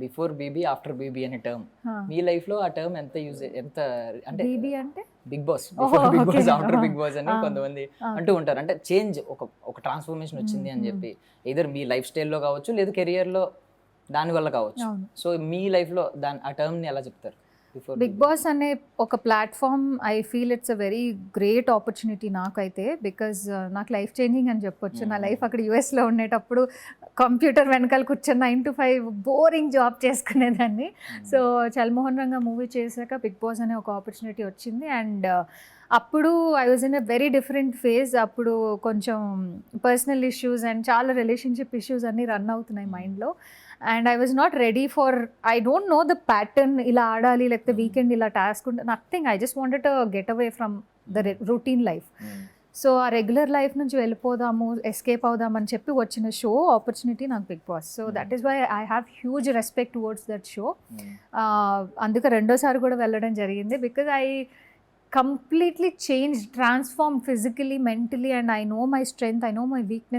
Before BB after BB అనే term. మీ life లో ఆ టర్మ్ ఎంత అంటే బీబీ అంటే బిగ్ బాస్ ఓహో, big okay. Boss after big boss అని Ah. కొంతమంది అంటూ ఉంటారు. అంటే చేంజ్ ఒక ట్రాన్స్ఫర్మేషన్ వచ్చింది అని చెప్పి, ఇదర్ మీ లైఫ్ స్టైల్లో కావచ్చు లేదు కెరియర్ లో దాని వల్ల కావచ్చు. అవును. సో మీ లైఫ్ లో ఆ టర్మ్ ని ఎలా చెప్తారు? బిఫోర్ బిగ్ బాస్ అనే ఒక platform I feel it's a very great opportunity నాకైతే, బికాజ్ నాకు లైఫ్ చేంజింగ్ అని చెప్పొచ్చు. నా లైఫ్ అక్కడ యుఎస్లో ఉండేటప్పుడు కంప్యూటర్ వెనకాల కూర్చొని 9 to 5 బోరింగ్ జాబ్ చేసుకునేదాన్ని. సో చల్మోహన్ రంగా మూవీ చేశాక బిగ్ బాస్ అనే ఒక ఆపర్చునిటీ వచ్చింది. అండ్ అప్పుడు I was in a very different phase. అప్పుడు కొంచెం పర్సనల్ ఇష్యూస్ అండ్ చాలా రిలేషన్షిప్ ఇష్యూస్ అన్నీ రన్ అవుతున్నాయి మైండ్లో. And I was not ready for, I don't know the pattern, ఇలా ఆడాలి లేకపోతే వీకెండ్ ఇలా టాస్క్ ఉంటే, nothing. I just wanted to get away from the routine life. So ఆ రెగ్యులర్ లైఫ్ నుంచి వెళ్ళిపోదాము, ఎస్కేప్ అవుదామని చెప్పి వచ్చిన షో ఆపర్చునిటీ నాకు big boss. So that is why I have huge respect towards that show. అందుకే రెండోసారి కూడా వెళ్ళడం జరిగింది. Because I completely changed, transformed physically, mentally, and I know my strength, I know my weakness.